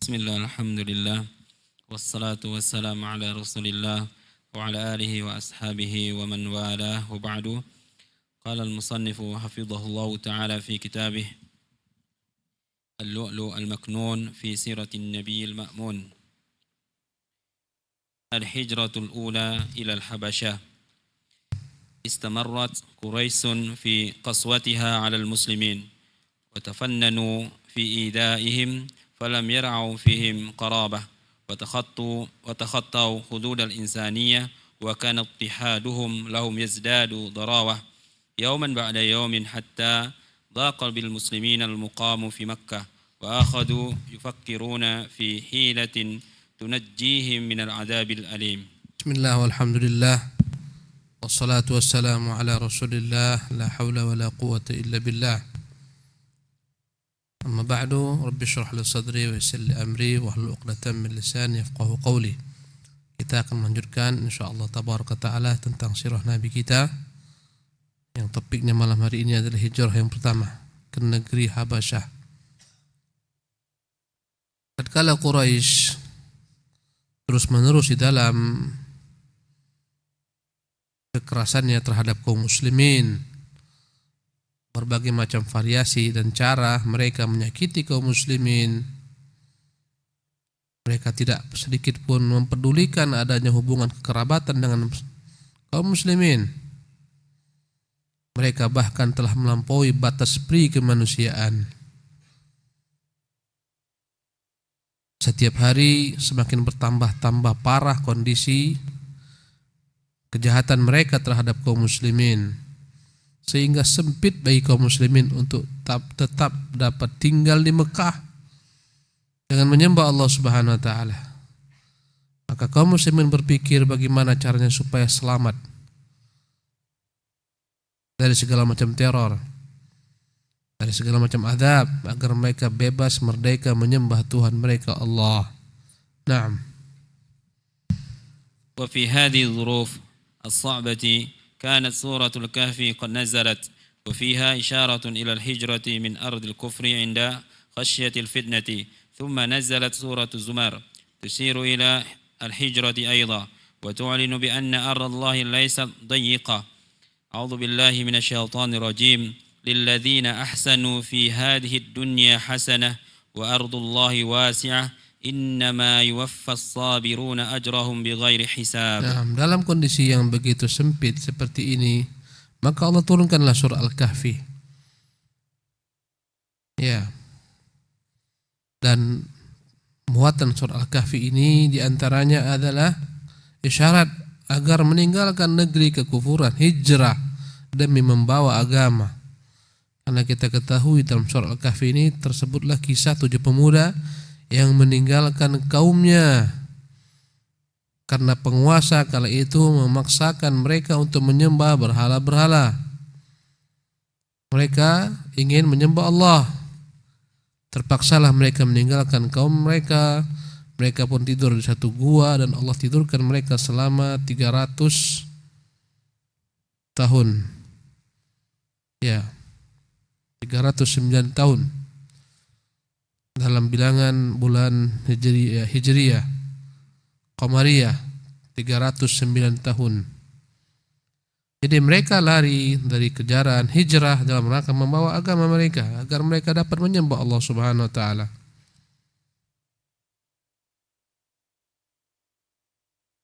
Bismillah, alhamdulillah, wassalatu wassalamu ala rasulillah wa ala alihi wa ashabihi wa man walah wa ba'du. Qala al-musannifu hafidhahullahu ta'ala fi kitabih Al-Lu'lu' al-Maknun fi siratin Nabi al-Ma'mun. Al-hijratul ula ila al-Habashah. Istamarrat Quraisun fi qaswatiha ala al-muslimin wa tafannanu fi idaihim فلم يرعوا فيهم قرابة وتخطوا حدود الإنسانية وكان اضطهادهم لهم يزداد ضراوة يوما بعد يوم حتى ضاق بالمسلمين المقام في مكة وأخذوا يفكرون في حيلة تنجيهم من العذاب الأليم. بسم الله والحمد لله والصلاة والسلام على رسول الله لا حول ولا قوة إلا بالله. Amma ba'du, Rabbi syrah li sadri wa yassir li amri wahlul 'uqdatam min lisani yafqahu qawli. Kita akan melanjutkan insyaallah tabaraka taala tentang sirah Nabi kita. Yang topiknya malam hari ini adalah hijrah yang pertama ke negeri Habasyah. Tatkala Quraisy terus-menerus di dalam kekerasannya terhadap kaum muslimin, berbagai macam variasi dan cara mereka menyakiti kaum muslimin. Mereka tidak sedikit pun mempedulikan adanya hubungan kekerabatan dengan kaum muslimin. Mereka bahkan telah melampaui batas pri kemanusiaan. Setiap hari semakin bertambah-tambah parah kondisi kejahatan mereka terhadap kaum muslimin, sehingga sempit bagi kaum muslimin untuk tetap dapat tinggal di Mekah dengan menyembah Allah Subhanahu wa taala. Maka kaum muslimin berpikir bagaimana caranya supaya selamat dari segala macam teror, dari segala macam azab, agar mereka bebas merdeka menyembah Tuhan mereka Allah. Naam. Wa fi hadhihi dhuruf as-sa'bati كانت سورة الكهف قد نزلت وفيها إشارة إلى الهجرة من أرض الكفر عند خشية الفتنة ثم نزلت سورة الزمر تشير إلى الهجرة أيضا وتعلن بأن أرض الله ليست ضيقة. أعوذ بالله من الشيطان الرجيم للذين أحسنوا في هذه الدنيا حسنة وأرض الله واسعة innama yuwaffas sabiruna ajrahum bighairi hisab. Nah, dalam kondisi yang begitu sempit seperti ini, maka Allah turunkanlah surah Al-Kahfi. Ya. Dan muatan surah Al-Kahfi ini diantaranya adalah isyarat agar meninggalkan negeri kekufuran, hijrah demi membawa agama. Karena kita ketahui dalam surah Al-Kahfi ini tersebutlah kisah 7 pemuda yang meninggalkan kaumnya karena penguasa kala itu memaksakan mereka untuk menyembah berhala-berhala. Mereka ingin menyembah Allah. Terpaksalah mereka meninggalkan kaum mereka. Mereka pun tidur di satu gua dan Allah tidurkan mereka selama 300 tahun. Ya, 309 tahun. Dalam bilangan bulan Hijriyah Qamariyah 309 tahun. Jadi mereka lari dari kejaran hijrah dalam rangka membawa agama mereka agar mereka dapat menyembah Allah Subhanahu wa taala.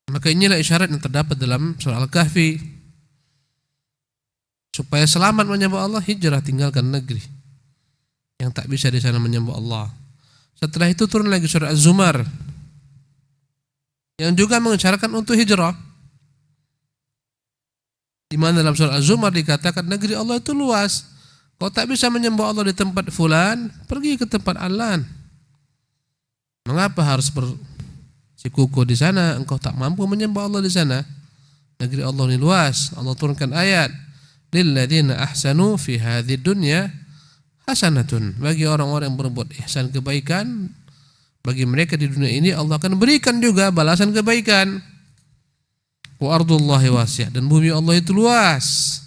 Maka inilah isyarat yang terdapat dalam surah Al-Kahfi. Supaya selamat menyembah Allah, hijrah tinggalkan negeri yang tak bisa di sana menyembah Allah. Setelah itu turun lagi surah Az-Zumar yang juga mengisyaratkan untuk hijrah. Di mana dalam surah Az-Zumar dikatakan negeri Allah itu luas. Kau tak bisa menyembah Allah di tempat fulan, pergi ke tempat Alan. Mengapa harus bersikukuh di sana? Engkau tak mampu menyembah Allah di sana. Negeri Allah ini luas. Allah turunkan ayat, lilladzina ahsanu fi hadhid dunya hasanatun, bagi orang-orang yang berbuat ihsan kebaikan, bagi mereka di dunia ini Allah akan berikan juga balasan kebaikan. Wa ardullahi wasi'ah, dan bumi Allah itu luas.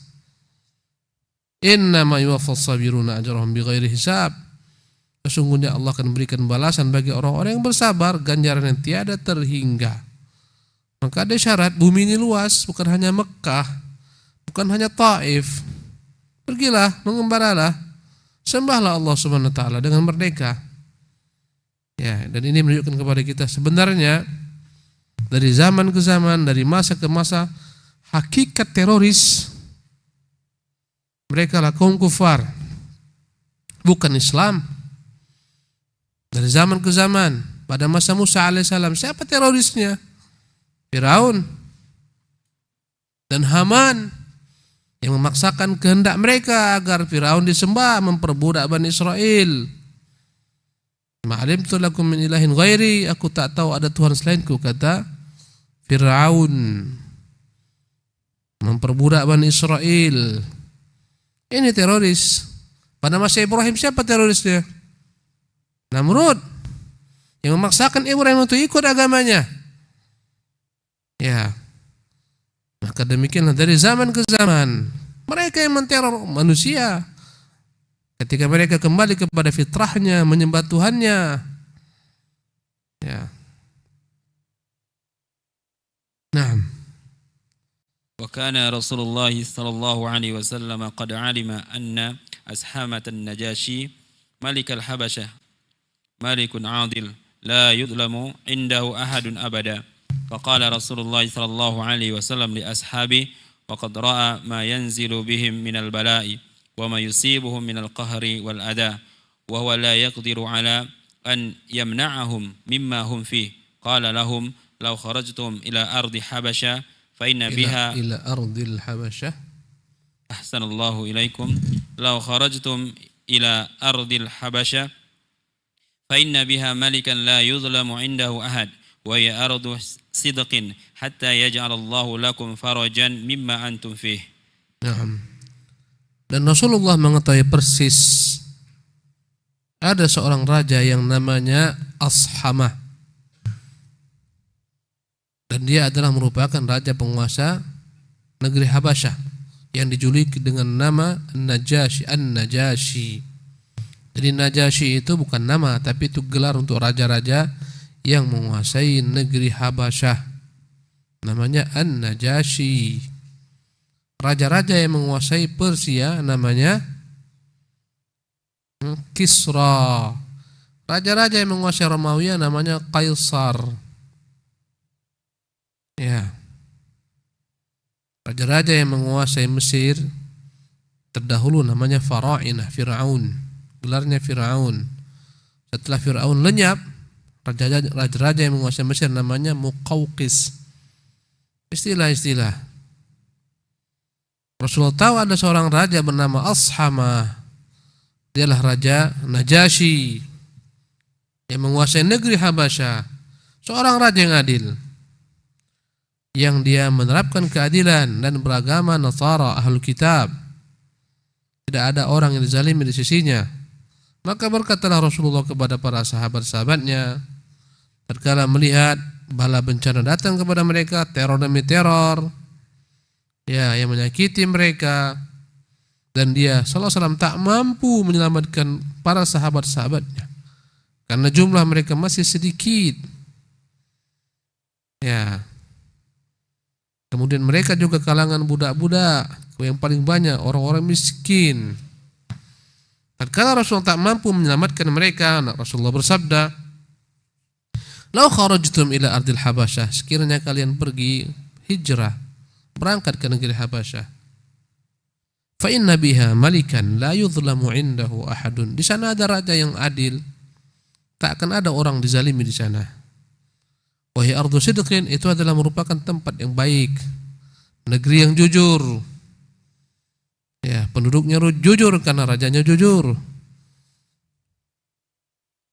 Innama yuwaffas sabiruna ajrahum bighairi hisab, Sesungguhnya Allah akan berikan balasan bagi orang-orang yang bersabar, ganjaran yang tiada terhingga. Maka ada syarat, bumi ini luas, bukan hanya Mekah, bukan hanya Taif. Pergilah, mengembaralah, sembahlah Allah Subhanahu wa taala dengan merdeka. Ya, dan ini menunjukkan kepada kita sebenarnya dari zaman ke zaman, dari masa ke masa, hakikat teroris mereka lah kaum kufar, bukan Islam. Dari zaman ke zaman, pada masa Musa alaihissalam, siapa terorisnya? Firaun dan Haman yang memaksakan kehendak mereka agar Firaun disembah, memperbudak Bani Israel. Ma'alimtu lakum min ilahin ghairi, aku tak tahu ada Tuhan selainku, kata Firaun, memperbudak Bani Israel. Ini teroris. Pada masa Ibrahim siapa terorisnya? Namrud yang memaksakan Ibrahim untuk ikut agamanya. Ya. Maka demikianlah dari zaman ke zaman mereka yang menteror manusia. Ketika mereka kembali kepada fitrahnya, menyembah Tuhannya. Ya. Naam. وكان رسول الله صلى الله عليه وسلم قد علم أن أسحامة النجاشي ملك الحبشة ملك عادل لا يظلم عنده أحد أبدا فقال رسول الله صلى الله عليه وسلم لأصحابه وقد رأى ما ينزل بهم من البلاء وما يصيبهم من القهر والأذى وهو لا يقدر على أن يمنعهم مما هم فيه قال لهم لو خرجتم إلى أرض حبشة فإن بها إلى أرض الحبشة أحسن الله إليكم لو خرجتم إلى أرض الحبشة فإن بها ملكا لا يظلم عنده أحد وهي أرض صدق حتى يجعل الله لكم فرجا مما أنتم فيه. Naam. Dan Rasulullah mengetahui persis ada seorang raja yang namanya Ashamah. Dan dia adalah merupakan raja penguasa negeri Habasyah yang dijuluki dengan nama Najasyi, An-Najasyi. Jadi Najasyi itu bukan nama, tapi itu gelar untuk raja-raja yang menguasai negeri Habasyah. Namanya An-Najasyi. Raja-raja yang menguasai Persia namanya Kisra. Raja-raja yang menguasai Romawi namanya Kaisar. Ya. Raja-raja yang menguasai Mesir terdahulu namanya Farainah, Fir'aun. Gelarnya Fir'aun. Setelah Fir'aun lenyap, raja-raja yang menguasai Mesir namanya Muqawqis. Istilah-istilah. Rasulullah tahu ada seorang raja bernama Ashamah. Dialah Raja Najasyi yang menguasai negeri Habasyah. Seorang raja yang adil, yang dia menerapkan keadilan dan beragama Nasara Ahlul Kitab. Tidak ada orang yang dizalimi di sisinya. Maka berkatalah Rasulullah kepada para sahabat-sahabatnya tatkala melihat bala bencana datang kepada mereka, teror demi teror, ya, yang menyakiti mereka, dan dia sallallahu alaihi wasallam tak mampu menyelamatkan para sahabat-sahabatnya karena jumlah mereka masih sedikit. Ya. Kemudian mereka juga kalangan budak-budak, yang paling banyak orang-orang miskin. Tatkala Rasulullah tak mampu menyelamatkan mereka, Rasulullah bersabda, "Lau kharajtum ila ardil Habasyah, sekiranya kalian pergi hijrah, berangkat ke negeri Habasyah. Fa inna biha malikan la yuzlamu indahu ahadun." Di sana ada raja yang adil, tak akan ada orang dizalimi di sana. Wahai ardu sidqin, itu adalah merupakan tempat yang baik, negeri yang jujur. Ya, penduduknya jujur karena rajanya jujur.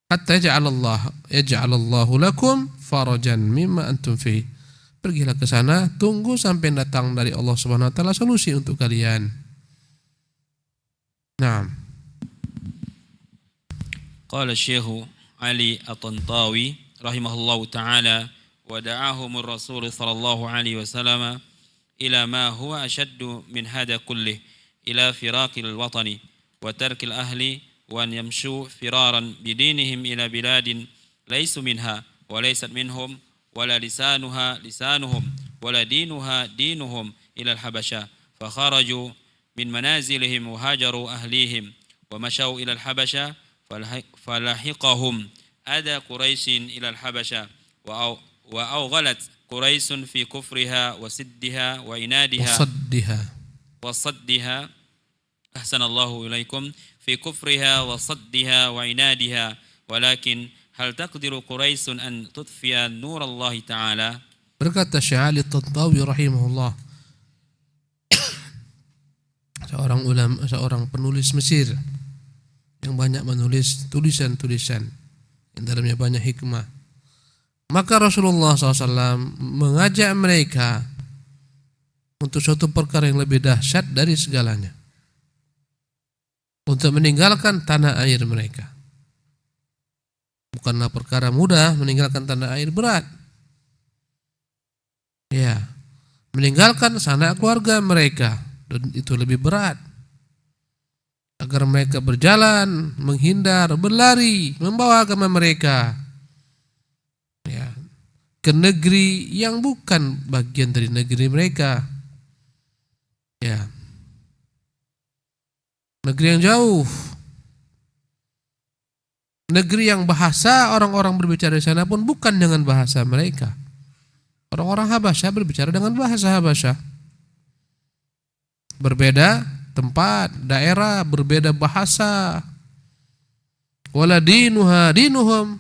Hatta yaj'alallahu lakum farajan mimma antum fi. Pergilah ke sana, tunggu sampai datang dari Allah Subhanahu wa taala solusi untuk kalian. Naam. Qala Syekh Ali At-Tantawi rahimahullahu ta'ala wa da'ahumur Rasul sallallahu alaihi wasallam ila ma huwa ashaddu min hada kullih ila firaqil watani wa tarkil ahli وأن يمشوا فرارا بدينهم إلى بلاد ليسوا منها وليست منهم ولا لسانها لسانهم ولا دينها دينهم إلى الحبشة فخرجوا من منازلهم وهاجروا أهليهم ومشوا إلى الحبشة فلحقهم أذى قريش إلى الحبشة وأوغلت قريش في كفرها وسدها وإنادها وصدها أحسن الله إليكم في كفرها وصدها وعنادها ولكن هل تقدر قريش أن تطفئ نور الله تعالى. Berkata Syekh Ali Tantawi rahimahullah, seorang penulis Mesir yang banyak menulis tulisan-tulisan yang dalamnya banyak hikmah. Maka Rasulullah SAW mengajak mereka untuk suatu perkara yang lebih dahsyat dari segalanya, untuk meninggalkan tanah air mereka. Bukanlah perkara mudah meninggalkan tanah air, berat. Ya, meninggalkan sanak keluarga mereka, dan itu lebih berat. Agar mereka berjalan, menghindar, berlari, membawa agama mereka, ya, ke negeri yang bukan bagian dari negeri mereka. Ya, negeri yang jauh, negeri yang bahasa orang-orang berbicara di sana pun bukan dengan bahasa mereka. Orang-orang Habasyah berbicara dengan bahasa Habasyah. Berbeda tempat, daerah, berbeda bahasa. Wala dinuha dinuhum.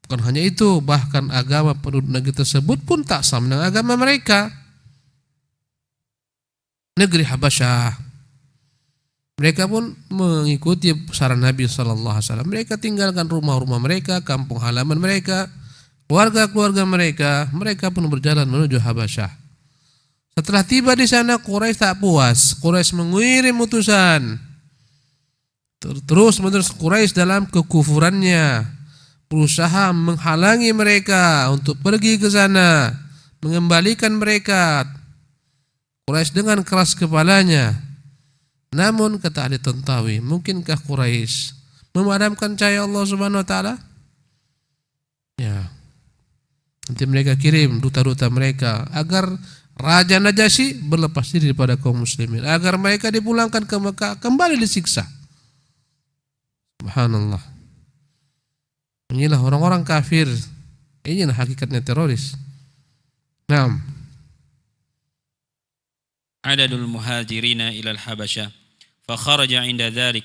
Bukan hanya itu, bahkan agama penduduk negeri tersebut pun tak sama dengan agama mereka. Negeri Habasyah, mereka pun mengikuti saran Nabi SAW. Mereka tinggalkan rumah-rumah mereka, kampung halaman mereka, keluarga-keluarga mereka. Mereka pun berjalan menuju Habasyah. Setelah tiba di sana, Quraisy tak puas. Quraisy mengirim utusan. Terus-menerus Quraisy dalam kekufurannya berusaha menghalangi mereka untuk pergi ke sana, mengembalikan mereka. Quraisy dengan keras kepalanya. Namun kata ahli Tantawi, mungkinkah Quraisy memadamkan cahaya Allah Subhanahu wa taala? Ya. Nanti mereka kirim duta-duta mereka agar Raja Najasyi berlepas diri daripada kaum muslimin, agar mereka dipulangkan ke Mekah, kembali disiksa. Subhanallah. Inilah orang-orang kafir. Inilah hakikatnya teroris. Naam. Adadul muhajirina ila al-Habasha fakharaja 'inda dhalik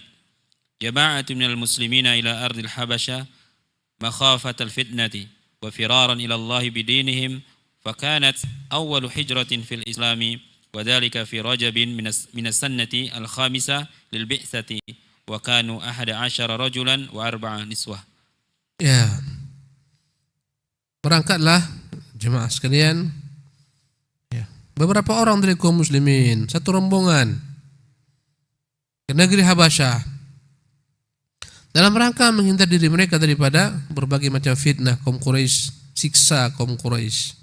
jama'atun minal muslimina ila ardil Habasha makhafata al-fitnati wa firaran ila Allah bidinihim fakanat awwalu hijratin fil islami wa dhalika fi Rajabin min as-sannati al-khamisah lil bi'tsati wa kanu 11 rajulan wa 4 niswah. Ya. Berangkatlah jemaah sekalian, beberapa orang dari kaum muslimin, satu rombongan ke negeri Habasyah dalam rangka menghindar diri mereka daripada berbagai macam fitnah kaum Quraisy, siksa kaum Quraisy.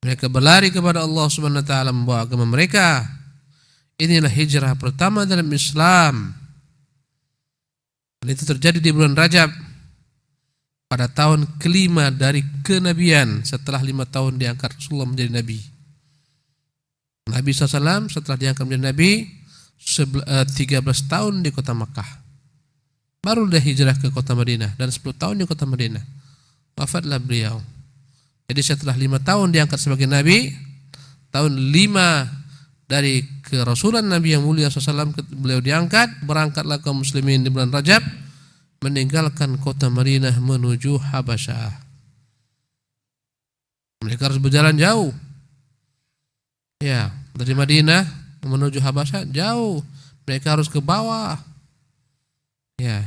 Mereka berlari kepada Allah Subhanahu wa taala membawa agama mereka. Inilah hijrah pertama dalam Islam. Dan itu terjadi di bulan Rajab pada tahun kelima dari kenabian, setelah 5 tahun diangkat Rasulullah menjadi nabi. Nabi SAW setelah diangkat menjadi Nabi 13 tahun di kota Makkah. Baru dia hijrah ke kota Madinah dan 10 tahun di kota Madinah. Wafatlah beliau. Jadi setelah 5 tahun diangkat sebagai Nabi, tahun 5 dari kerasulan Nabi yang mulia SAW beliau diangkat, berangkatlah kaum muslimin di bulan Rajab meninggalkan kota Madinah menuju Habasyah. Mereka harus berjalan jauh. Ya, dari Madinah menuju Habasyah jauh. Mereka harus ke bawah. Ya.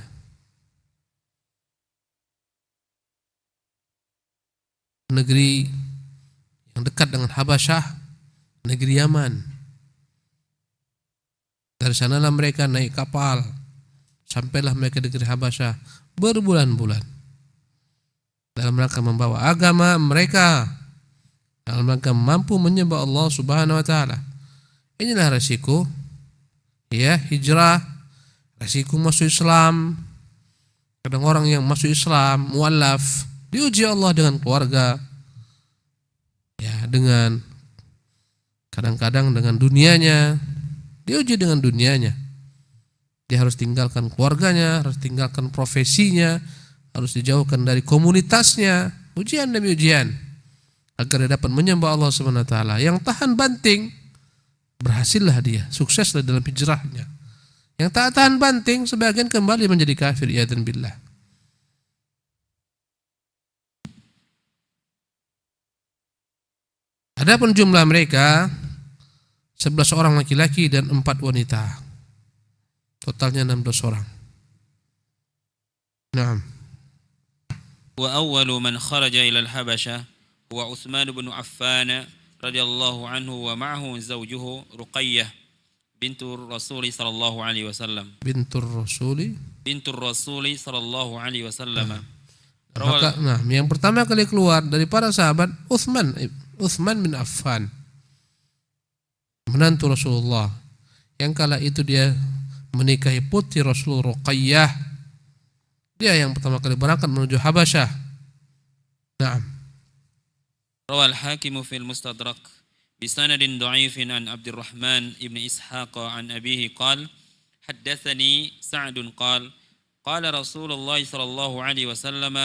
Negeri yang dekat dengan Habasyah, negeri Yaman. Dari sanalah mereka naik kapal. Sampailah mereka di negeri Habasyah berbulan-bulan dalam rangka membawa agama mereka, dalam rangka mampu menyembah Allah Subhanahu wa taala. Inilah resiko ya hijrah resiko masuk Islam. Kadang orang yang masuk Islam mualaf diuji Allah dengan keluarga, ya, dengan kadang-kadang dengan dunianya, diuji dengan dunianya. Dia harus tinggalkan keluarganya, harus tinggalkan profesinya, harus dijauhkan dari komunitasnya, ujian demi ujian, agar dia dapat menyembah Allah Subhanahu wa taala. Yang tahan banting, berhasillah dia, sukseslah dalam hijrahnya. Yang tak tahan banting, sebagian kembali menjadi kafir, iyadzan billah. Adapun jumlah mereka 11 orang laki-laki dan 4 wanita. Totalnya 16 orang. Naam. Wa awwalu man kharaja ila al-Habasha huwa Utsman bin Affan radhiyallahu anhu wa ma'ahu zawjuhu Ruqayyah bintur Rasul sallallahu alaihi wasallam. Bintur Rasul sallallahu alaihi wasallam. Maka, yang pertama kali keluar dari para sahabat Utsman bin Affan, menantu Rasulullah, yang kala itu dia menikahi putri Rasul Ruqayyah. Dia yang pertama kali berangkat menuju Habasyah. Naam. Rawal Hakim fi al-Mustadrak bi sanadin dha'ifin an Abdurrahman ibn Ishaq an abihi qala haddatsani Sa'd qala qala Rasulullah sallallahu alaihi wasallam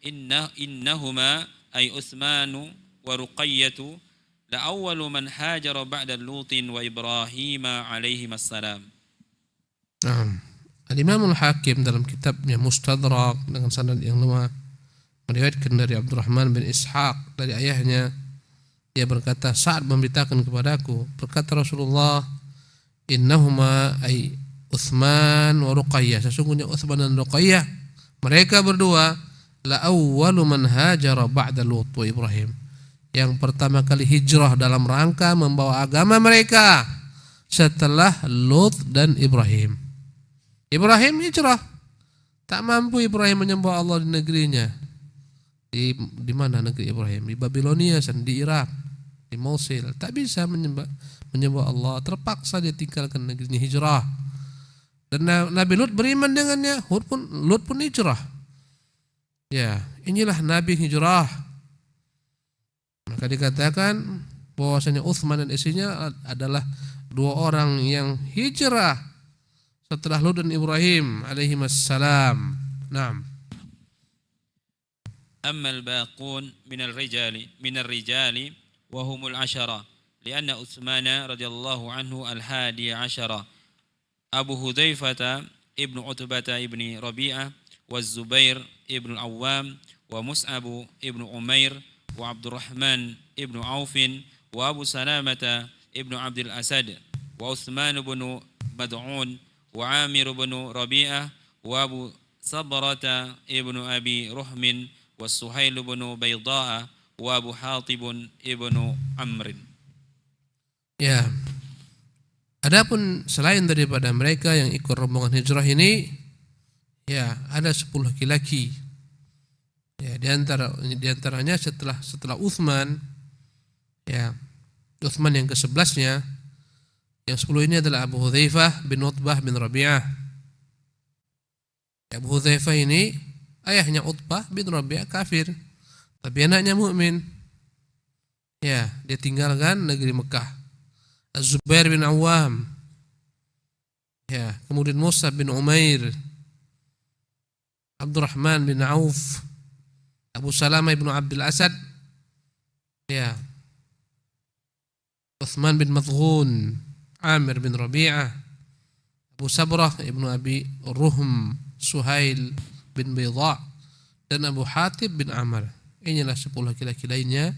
innahuma ay Utsman wa Ruqayyah la awwalu man hajara ba'da Lut wa Ibrahim alaihi assalam. Al-Imam Al-Hakim dalam kitabnya Mustadrak dengan sanad yang lemah meriwayatkan dari Abdurrahman bin Ishaq dari ayahnya, dia berkata, Sa'ad memberitakan kepadaku, berkata Rasulullah, innahuma ay Utsman wa Ruqayyah, sesungguhnya Utsman dan Ruqayyah, mereka berdua la awwalu man hajara ba'da Lut wa Ibrahim, yang pertama kali hijrah dalam rangka membawa agama mereka setelah Lut dan Ibrahim. Ibrahim hijrah, tak mampu Ibrahim menyembah Allah di negerinya. Di mana negeri Ibrahim? Di Babilonia, di Irak, di Mosul. Tak bisa menyembah Allah, terpaksa dia tinggalkan negerinya, hijrah. Dan Nabi Lut beriman dengannya, Lut pun hijrah. Ya, inilah Nabi hijrah. Maka dikatakan bahwasanya Utsman dan istrinya adalah 2 orang yang hijrah setelah Lut dan Ibrahim alaihi assalam. Naam. Amma al-baqun min ar-rijali wa humul 'ashara lianna Utsman radhiyallahu anhu al-hadi 'ashara Abu Hudzaifah ibnu Utbah ibni Rabi'ah wa Zubair ibnu Al-Awwam wa Mus'ab ibnu Umair wa Abdurrahman ibnu Auf wa Abu Salamah ibnu Abdul Asad wa Utsman ibnu Mad'un wa Amir ibn Rabi'ah wa Abu Sabrata ibn Abi Ruhmin wa Suhail ibn Bayda'a wa Abu Hatib ibn Amr. Ya. Adapun selain daripada mereka yang ikut rombongan hijrah ini, ya, ada 10 laki-laki. Ya, di antaranya setelah Utsman, ya, Utsman yang ke-11-nya. Yang 10 ini adalah Abu Hudzaifah bin Utbah bin Rabi'ah. Abu Hudzaifah ini ayahnya Utbah bin Rabi'ah kafir, tapi anaknya mukmin. Ya, dia tinggalkan negeri Mekah. Az-Zubair bin Awam. Ya, kemudian Mus'ab bin Umair, Abdurrahman bin Auf, Abu Salamah bin Abdul Asad. Ya. Utsman bin Mad'un, Amir bin Rabi'ah, Abu Sabrah ibnu Abi Ruhm, Suhail bin Bayda, dan Abu Hatib bin Amr. Inilah 10 laki-laki lainnya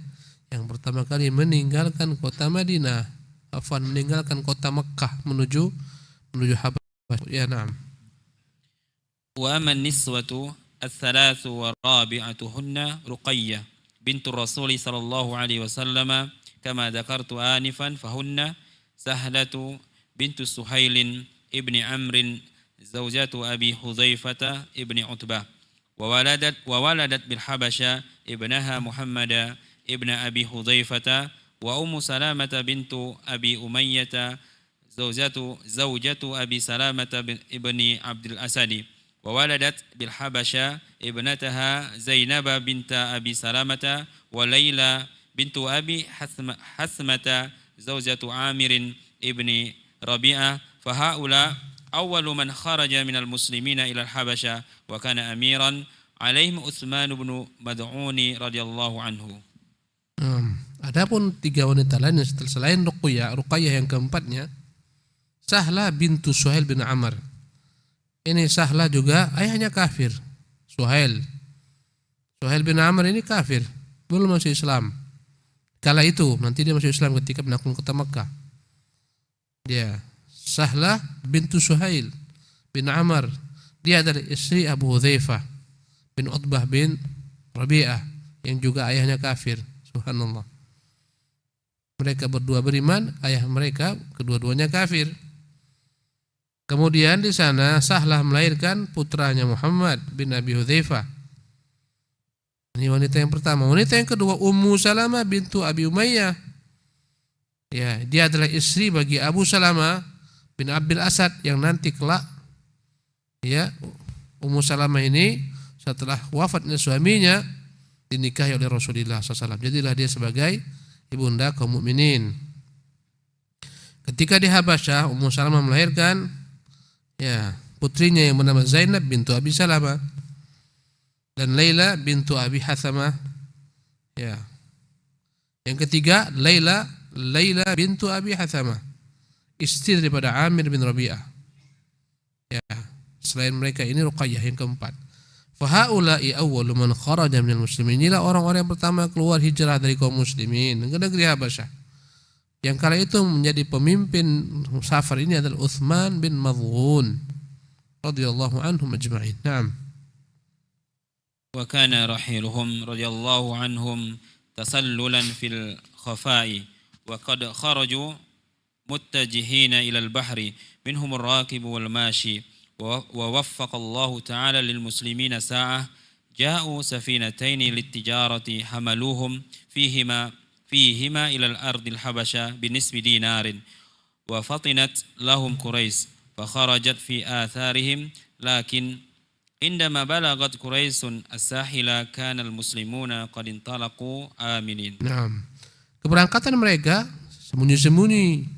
yang pertama kali meninggalkan kota Madinah, meninggalkan kota Mekkah menuju Habasyah. Ya, na'am. Wa amma an-niswatu ats-tsalats wa rabi'atuhunna Ruqayyah bintu Rasul sallallahu alaihi wasallam kama dzakartu anifan fahunna Sahlatu bintu Suhailin ibni Amrin zawjatu Abi Hudzaifah ibni Utbah wa waladat bil Habasha ibnaha Muhammad ibn Abi Hudzaifah wa Ummu Salamah bintu Abi Umayyah زوجة أبي سلامة ابن عبد الأسد، وولدت بالحبشة ابنتها زينب بنت أبي سلامة، وليلى بنت أبي حثمة زوجة عامر ابن ربيعة. فهؤلاء أول من خرج من المسلمين إلى الحبشة، وكان أميرا عليهم عثمان بن مدعون رضي الله عنه. Adapun tiga wanita lain selain Ruqayyah yang keempatnya, Sahlah bintu Suhail bin Amr. Ini Sahlah juga ayahnya kafir. Suhail bin Amr ini kafir, belum masuk Islam. Kala itu nanti dia masuk Islam ketika menaklukkan kota Makkah. Dia Sahlah bintu Suhail bin Amr. Dia adalah istri Abu Hudzaifah bin Utbah bin Rabi'ah yang juga ayahnya kafir. Subhanallah. Mereka berdua beriman, ayah mereka kedua-duanya kafir. Kemudian di sana Sahlah melahirkan putranya Muhammad bin Abi Hudzaifah. Ini wanita yang pertama. Wanita yang kedua Ummu Salamah bintu Abi Umayyah. Ya, dia adalah istri bagi Abu Salamah bin Abdul Asad yang nanti kelak, ya, Ummu Salamah ini setelah wafatnya suaminya dinikahi oleh Rasulullah SAW. Jadilah dia sebagai ibunda kaum mukminin. Ketika di Habasyah, Ummu Salamah melahirkan, ya, putrinya yang bernama Zainab bintu Abi Salamah dan Laila bintu Abi Hathamah. Ya. Yang ketiga Laila bintu Abi Hathamah, istri daripada Amir bin Rabi'ah. Ya, selain mereka ini Ruqayyah yang keempat. Fahaula'i awwalu man kharaja minal muslimin. Inilah orang-orang yang pertama keluar hijrah dari kaum muslimin ke negeri Habasyah. Yang kala itu menjadi pemimpin safar ini adalah Utsman bin Mad'un radhiyallahu anhum ajma'in. Naam. Wa kana rahiluhum radhiyallahu anhum tasallulan fil khafa'i wa qad kharaju muttajihina ila al-bahri minhum ar-rakib wal mashi. ووفق الله تعالى للمسلمين ساعة جاءوا سفينتين للتجارة حملوهم فيهما إلى الأرض الحبشة بنصف دينار وفطنت لهم قريش فخرجت في آثارهم لكن عندما بلغت قريش الساحل كان المسلمون قد انطلقوا آمنين. Naam. Keberangkatan mereka sembunyi-sembunyi.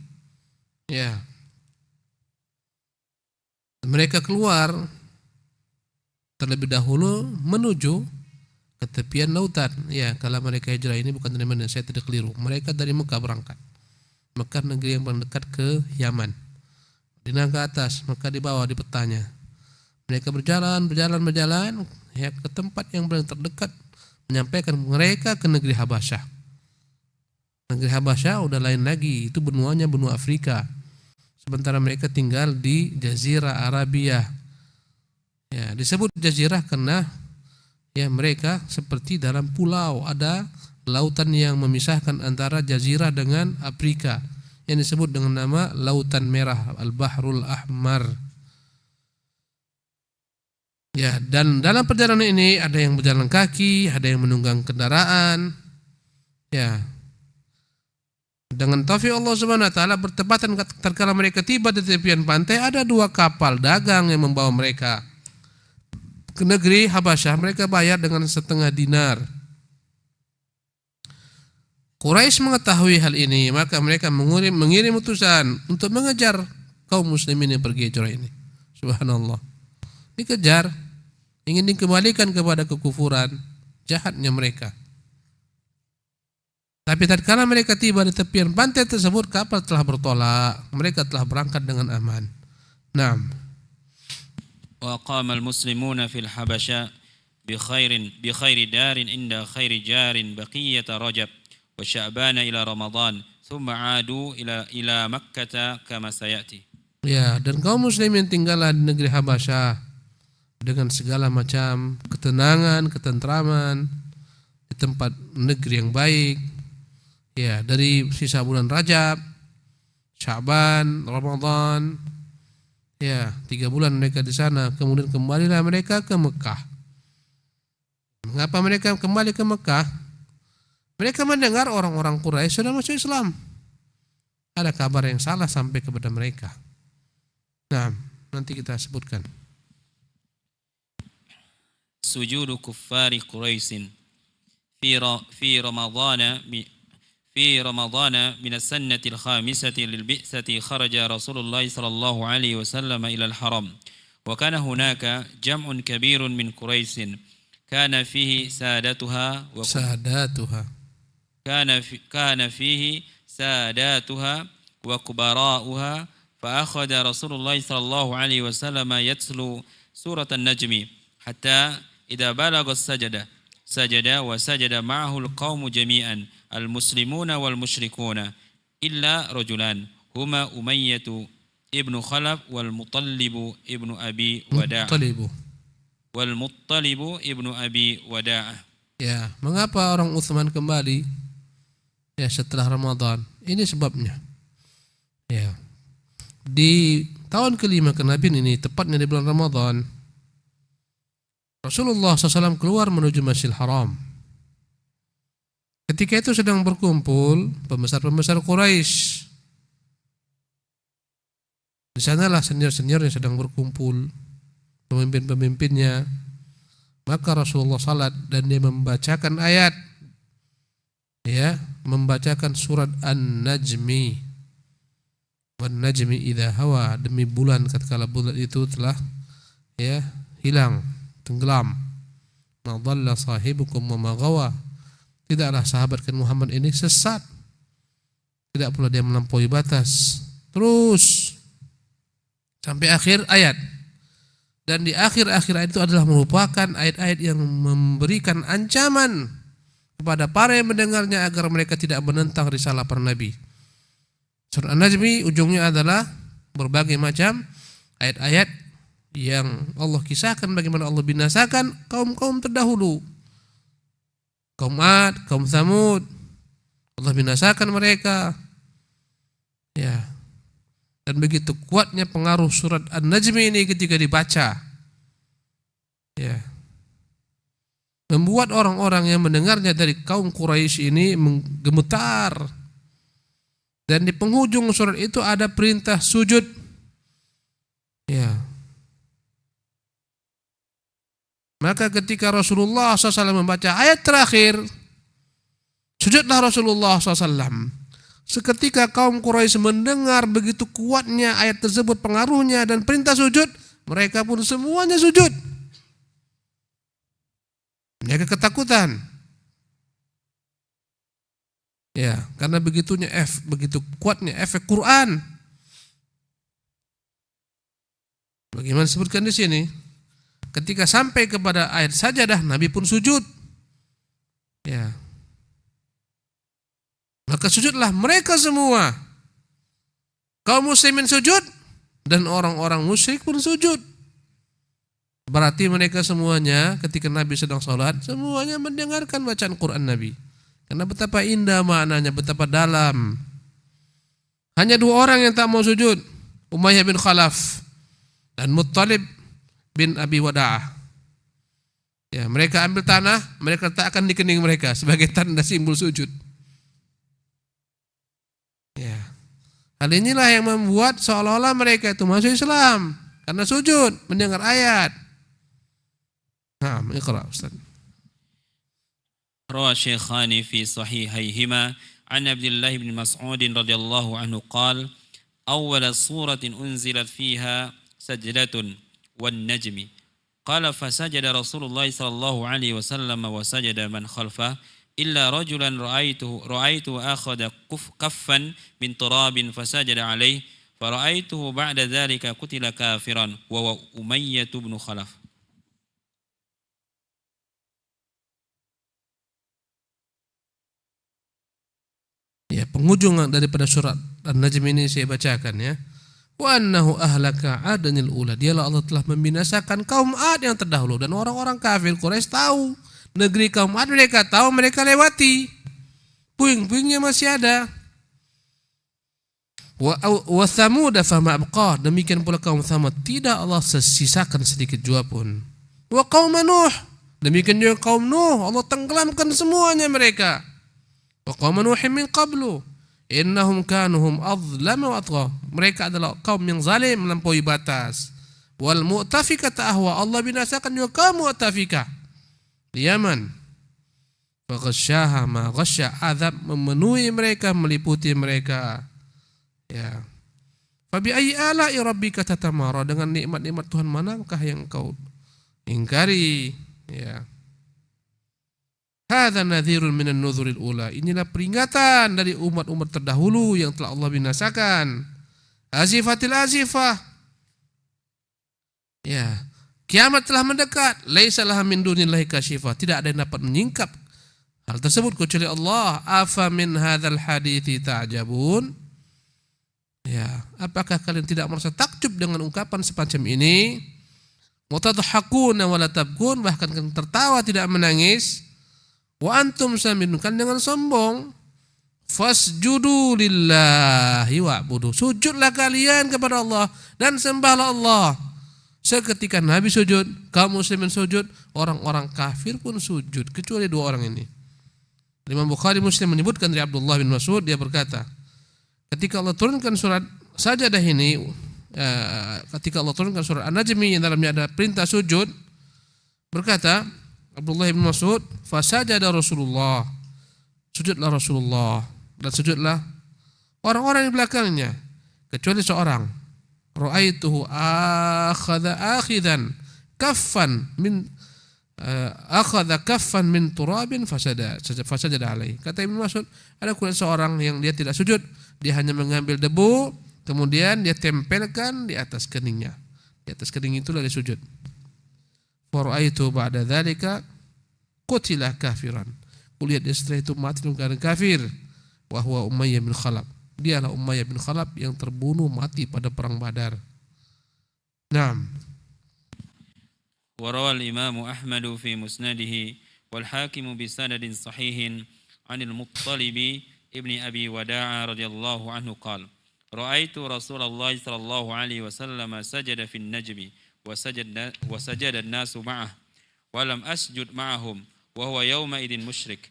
Ya. Mereka keluar terlebih dahulu menuju ke tepian lautan. Ya, kalau mereka hijrah ini bukan dari mana, saya tidak keliru. Mereka dari Mekah berangkat. Mekah negeri yang paling dekat ke Yaman. Madinah ke atas, Mekah di bawah di petanya. Mereka berjalan ya, ke tempat yang paling terdekat, menyampaikan mereka ke negeri Habasyah. Negeri Habasyah udah lain lagi, itu benuanya benua Afrika. Sementara mereka tinggal di Jazirah Arabia. Ya, disebut jazirah karena ya mereka seperti dalam pulau, ada lautan yang memisahkan antara jazirah dengan Afrika yang disebut dengan nama Lautan Merah, Al-Bahrul Ahmar. Ya, dan dalam perjalanan ini ada yang berjalan kaki, ada yang menunggang kendaraan. Ya. Dengan taufik Allah Subhanahu wa taala bertepatan tatkala mereka tiba di tepian pantai, ada dua kapal dagang yang membawa mereka ke negeri Habasyah. Mereka bayar dengan 1/2 dinar. Quraisy mengetahui hal ini, maka mereka mengirim utusan untuk mengejar kaum muslimin yang pergi hijrah ini. Subhanallah. Dikejar, ingin dikembalikan kepada kekufuran, jahatnya mereka. Tapi tatkala mereka tiba di tepian pantai tersebut, kapal telah bertolak, mereka telah berangkat dengan aman. Naam. Wa qama al-muslimuna fil Habasha bi khairi darin inda khairi jarin baqiyata Rajab wa Sya'ban ila Ramadan thumma adu ila Makkah kama sayati. Ya, dan kaum muslimin tinggallah di negeri Habasyah dengan segala macam ketenangan, ketentraman di tempat negeri yang baik. Ya, dari sisa bulan Rajab, Sya'ban, Ramadan. Ya, 3 bulan mereka di sana. Kemudian kembalilah mereka ke Mekah. Mengapa mereka kembali ke Mekah? Mereka mendengar orang-orang Quraisy sudah masuk Islam. ada kabar yang salah sampai kepada mereka. Nah, nanti kita sebutkan. سجود كفار قريش في رمضان من السنة الخامسة للبعثة خرج رسول الله صلى الله عليه وسلم إلى الحرم وكان هناك جمع كبير من قريش كان فيه ساداتها وكبراؤها فأخذ رسول الله صلى الله عليه وسلم يتلو سورة النجم حتى إذا بلغ سجد وسجد معه القوم جميعا المسلمون والمشركون إلا رجلان هما أمية ابن خلف والمطلب ابن أبي وداع. Ya, mengapa orang Utsman kembali ya setelah Ramadan? Ini sebabnya. Ya. Di tahun kelima kenabian ini, tepatnya di bulan Ramadan, Rasulullah SAW keluar menuju Masjidil Haram. Ketika itu sedang berkumpul pembesar-pembesar Quraisy. Di sanalah senior-senior yang sedang berkumpul, pemimpin-pemimpinnya. Maka Rasulullah salat dan dia membacakan ayat, ya, membacakan surat An-Najmi. Wan najmi idza hawa, demi bulan tatkala bulan itu telah ya hilang, tenggelam. Ma dhalla sahibukum wa ma ghawa. Tidaklah sahabat Muhammad ini sesat, tidak pula dia melampaui batas. Terus sampai akhir ayat. Dan di akhir-akhir ayat itu adalah merupakan ayat-ayat yang memberikan ancaman kepada para yang mendengarnya agar mereka tidak menentang risalah para nabi. Surah An-Najmi ujungnya adalah berbagai macam ayat-ayat yang Allah kisahkan bagaimana Allah binasakan kaum-kaum terdahulu. Kaum Ad, kaum Tsamud, Allah binasakan mereka. Ya. Dan begitu kuatnya pengaruh surat An-Najmi ini ketika dibaca. Ya. Membuat orang-orang yang mendengarnya dari kaum Quraisy ini gemetar. Dan di penghujung surat itu ada perintah sujud. Ya. Maka ketika Rasulullah SAW membaca ayat terakhir, sujudlah Rasulullah SAW. Seketika kaum Quraisy mendengar begitu kuatnya ayat tersebut, pengaruhnya dan perintah sujud, mereka pun semuanya sujud. Mereka ketakutan. Ya, karena begitu kuatnya efek Quran. Bagaimana disebutkan di sini? Ketika sampai kepada ayat sajadah, Nabi pun sujud. Ya. Maka sujudlah mereka semua. Kaum muslimin sujud dan orang-orang musyrik pun sujud. Berarti mereka semuanya ketika Nabi sedang salat, semuanya mendengarkan bacaan Quran Nabi. Karena betapa indah maknanya, betapa dalam. Hanya dua orang yang tak mau sujud, Umayyah bin Khalaf dan Muttalib bin Abi Wada'ah. Ya, mereka ambil tanah, mereka letakkan di kening mereka sebagai tanda simbol sujud. Ya. Hal inilah yang membuat seolah-olah mereka itu masuk Islam karena sujud mendengar ayat. Nah, iqra Ustaz. روى الشيخان في صحيحيهما عن عبد الله بن مسعود رضي الله عنه قال أول سورة أنزلت فيها سجدة والنجم قال فسجد رسول الله صلى الله عليه وسلم وسجد من خلفه إلا رجلا رأيته أخذ كفا من تراب فسجد عليه فرأيته بعد ذلك قتل كافرا وهو أمية بن خلف. Ya, penghujung daripada surat An-Najm ini saya bacakan ya. Wa annahu ahlaka 'adanil ula. Dialah Allah telah membinasakan kaum Ad yang terdahulu, dan orang-orang kafir Quraisy tahu negeri kaum Ad, mereka tahu, mereka lewati. Puing-puingnya masih ada. Wa Tsamud fama abqa. Demikian pula kaum Tsamud, tidak Allah sisakan sedikit jua pun. Wa qaum Nuh. Demikian juga kaum Nuh, Allah tenggelamkan semuanya mereka. Wa qaum Nuh min qablu Innahum kanuhum adzlama wa atgha. Mereka adalah kaum yang zalim, melampaui batas. Wal mu'tafikata ahwa. Allah binasakan juga kaum mu'tafikah di Yaman. Faghasyaha ma ghasya. Azab memenuhi mereka, meliputi mereka. Ya. Fabi ayyi ala'i rabbika tatamara. Dengan nikmat-nikmat Tuhan manakah yang kau ingkari? Ya. Hadza nadhirun minan nuzuril ula. Inilah peringatan dari umat-umat terdahulu yang telah Allah binasakan. Azifatil azifah. Ya, kiamat telah mendekat. Laisa laha min dunillahi kasyifah. Tidak ada yang dapat menyingkap hal tersebut kecuali Allah. Afa min hadzal hadithi ta'jabun. Ya, apakah kalian tidak merasa takjub dengan ungkapan semacam ini? Mutadhakuna wa la tabkun, bahkan kalian tertawa tidak menangis. Wa antum samidun, kan dengan sombong. Fasjudu lillahi wa'budu. Sujudlah kalian kepada Allah dan sembahlah Allah. Seketika Nabi sujud, kaum muslimin sujud, orang-orang kafir pun sujud, kecuali dua orang ini. Imam Bukhari Muslim menyebutkan dari Abdullah bin Mas'ud, dia berkata, ketika Allah turunkan surat sajadah ini, ketika Allah turunkan surat An-Najmi yang dalamnya ada perintah sujud, berkata Abdullah bin Mas'ud, fasajada Rasulullah, sujudlah Rasulullah, dan sujudlah orang-orang di belakangnya, kecuali seorang. Ra'aituhu akhadha akhidan kaffan min akhadha kaffan min turabin fasajada alaihi. Kata Ibnu Mas'ud, ada kulihat seorang yang dia tidak sujud, dia hanya mengambil debu, kemudian dia tempelkan di atas keningnya. Di atas kening itulah dia sujud. Fara'aitu ba'da dzalika qutila kafiran. Kulihat dia setelah itu mati dalam keadaan kafir. Wa huwa Umayyah bin Khalaf. Dialah Umayyah bin Khalaf yang terbunuh mati pada perang Badar. Naam. وروى الإمام أحمد في مسنده والحاكم بسند صحيح عن المطلب ابن أبي وداع رضي الله عنه قال رأيت رسول الله صلى الله عليه وسلم سجد في النجم وسجد الناس معه ولم أسجد معهم وهو يومئذ مشرك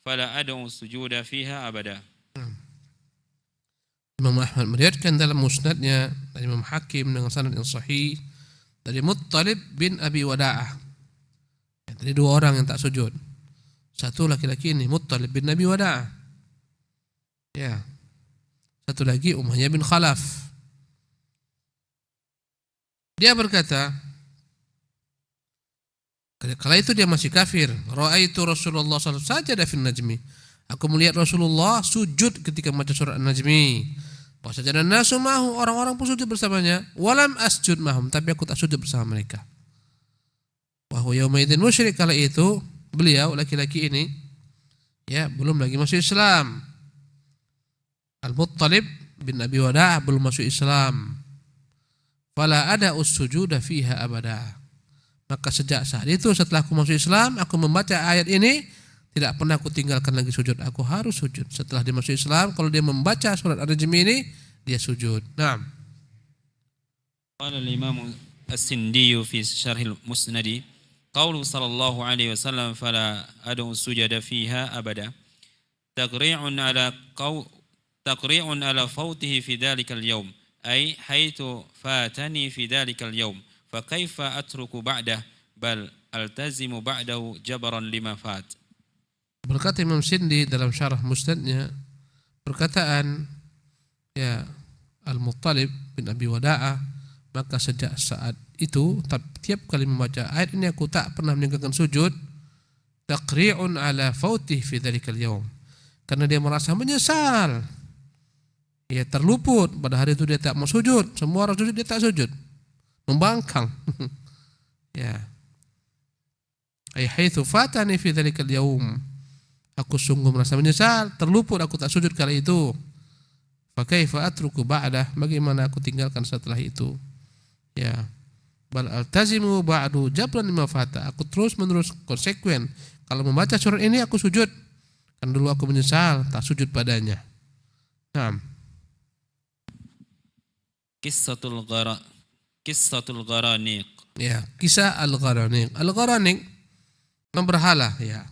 فلا أدعو السجود فيها أبدا. Imam Ahmad meriwayatkan dalam musnadnya dari Imam Hakim dengan sanad yang sahih dari Muttalib bin Abi Wada'ah. Dari dua orang yang tak sujud. Satu laki-laki ini Muttalib bin Abi Wada'ah. Ya. Satu lagi Umayyah bin Khalaf. Dia berkata, kala itu dia masih kafir. Ra'aitu Rasulullah sallallahu alaihi wasallam sajada fil najmi. Aku melihat Rasulullah sujud ketika membaca surat An-Najmi. Wasajada nasu ma'hu, orang-orang pun sujud bersamanya. Walam asjud ma'hum, tapi aku tak sujud bersama mereka. Wa huwa yauma idzin musyrik, kala itu beliau laki-laki ini ya belum lagi masuk Islam. Al-Muttalib bin Abi Wada'ah belum masuk Islam. Fala ada us-sujuda fiha abada. Maka sejak saat itu setelah aku masuk Islam, aku membaca ayat ini, tidak pernah aku tinggalkan lagi sujud. Aku harus sujud. Setelah dia masuk Islam, kalau dia membaca surat An-Najm ini, dia sujud. Naam. Qala al-Imam As-Sindi fi Syarh al-Musnad, qaulu sallallahu alaihi wasallam fala ad'u sujada fiha abada. Taqri'un ala fawtihi fi dhalika al-yawm, ay haythu fatani fi dhalika al-yawm, fa kaifa atruku ba'dah bal altazimu ba'dahu jabran lima fat. Berkata Imam Sindi dalam syarah musnadnya, perkataan ya Al-Muttalib bin Abi Wada'ah, maka sejak saat itu tiap kali membaca ayat ini aku tak pernah meninggalkan sujud. Taqri'un ala fautih fi dzalikal yaum, karena dia merasa menyesal. Ia terluput pada hari itu, dia tak mau sujud. Semua orang sujud, dia tak sujud, membangkang. Ya. Ay haitsu fatani fi dzalikal yaum, aku sungguh merasa menyesal, terluput aku tak sujud kala itu. Fa kaifa atruku ba'dah, bagaimana aku tinggalkan setelah itu? Ya. Bal altazimu ba'du jabran lima fata, aku terus menerus konsekuen. Kalau membaca surat ini aku sujud. Kan dulu aku menyesal tak sujud padanya. Naam. Qissatul Gharaniq. Ya, kisah Al-Gharaniq. Al-Gharaniq nama berhala, ya.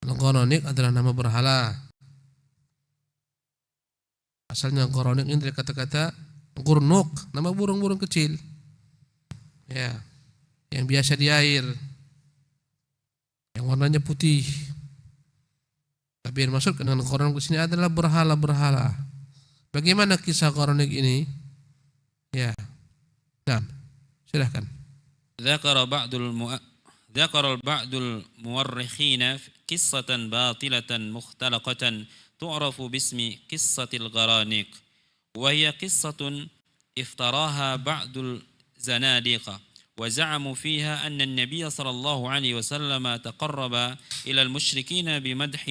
Al-Gharaniq adalah nama berhala. Asalnya Qaranik ini dari kata-kata gurnuk, nama burung-burung kecil. Ya, yang biasa di air, yang warnanya putih. Tapi yang maksud dengan Qaranik di sini adalah berhala-berhala. Bagaimana kisah Qaranik ini? Ya, nah, silahkan. ذكر بعض المؤرخين قصة باطلة مختلقة تعرف باسم قصة الغرانيق، وهي قصة افتراها بعض الزنادقة وزعموا فيها أن النبي صلى الله عليه وسلم تقرب إلى المشركين بمدح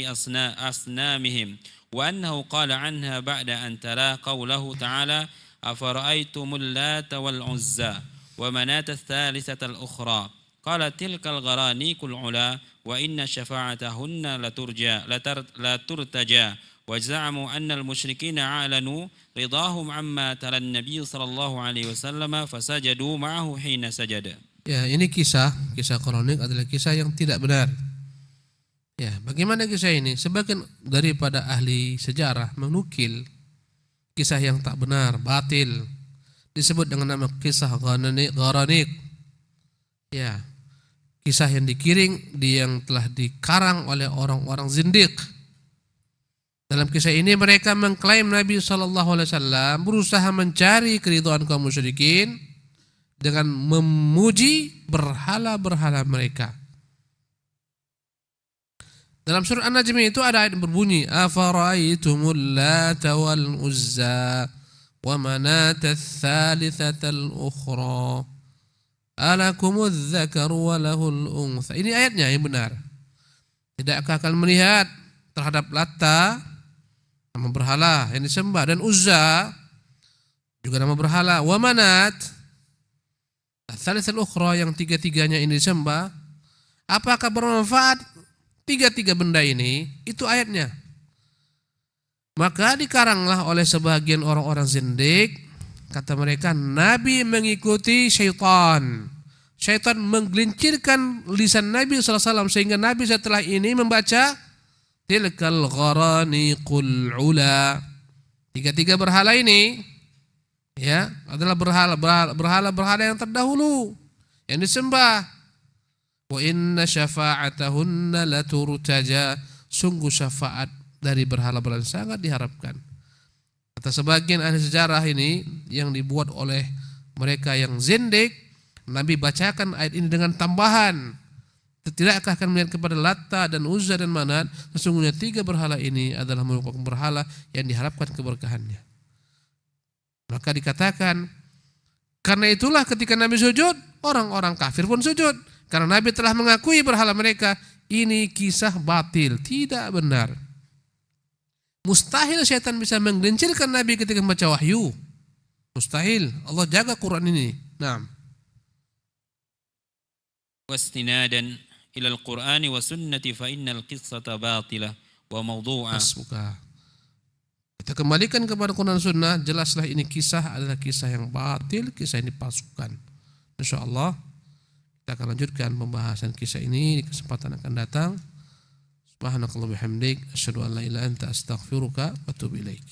أصنامهم، وأنه قال عنها بعد أن تلا قوله تعالى أفرأيتم اللات والعزى ومناة الثالثة الأخرى قال تلك الغرانيق العلا وإن شفاعتهن لترتجى، وزعموا أن المشركين أعلنوا رضاهم عما تلا النبي صلى الله عليه وسلم فسجدوا معه حين سجد. Ya, ini kisah Qaranik adalah kisah yang tidak benar. Ya, bagaimana kisah ini? Sebagian daripada ahli sejarah menukil kisah yang tak benar, batil. Disebut dengan nama kisah Qaranik. Ya, kisah yang yang telah dikarang oleh orang-orang zindiq. Dalam kisah ini mereka mengklaim Nabi SAW berusaha mencari keridhaan kaum musyrikin dengan memuji berhala-berhala mereka. Dalam surah An-Najm itu ada ayat berbunyi afara'aitumul lata wal uzza wa manata tsalitsatal ukhra alakumudz dzakaru wa lahul untha. Ini ayatnya yang benar. Tidakkah kalian melihat terhadap Lata, nama berhala yang disembah, dan Uzza juga nama berhala, wa Manat tsalitsatul ukhra yang tiga-tiganya ini disembah. Apakah bermanfaat tiga-tiga benda ini? Itu ayatnya. Maka dikaranglah oleh sebagian orang-orang zindik. Kata mereka, Nabi mengikuti syaitan. Syaitan menggelincirkan lisan Nabi SAW sehingga Nabi setelah ini membaca tilkal gharaniqul ula. Tiga-tiga berhala ini ya adalah berhala-berhala yang terdahulu yang disembah. Wa inna syafa'atahunna laturtaja. Sungguh syafaat dari berhala-berhala sangat diharapkan. Kata sebagian ahli sejarah ini yang dibuat oleh mereka yang zindik, Nabi bacakan ayat ini dengan tambahan. Tidakkah akan melihat kepada Lata dan Uzza dan Manat, sesungguhnya tiga berhala ini adalah merupakan berhala yang diharapkan keberkahannya. Maka dikatakan, karena itulah ketika Nabi sujud, orang-orang kafir pun sujud. Karena Nabi telah mengakui berhala mereka. Ini kisah batil, tidak benar. Mustahil syaitan bisa menggelincirkan Nabi ketika membaca wahyu. Mustahil. Allah jaga Quran ini. Naam. واستنادا إلى القرآن والسنة فإن القصة باطلة وموضوعة. Kita kembalikan kepada Quran dan Sunnah, jelaslah ini kisah adalah kisah yang batil, kisah ini palsukan. InsyaAllah kita akan lanjutkan pembahasan kisah ini di kesempatan akan datang. Subhanakallah bihamdik, asyhadu an la ilaha illa anta astaghfiruka wa atubu ilaik.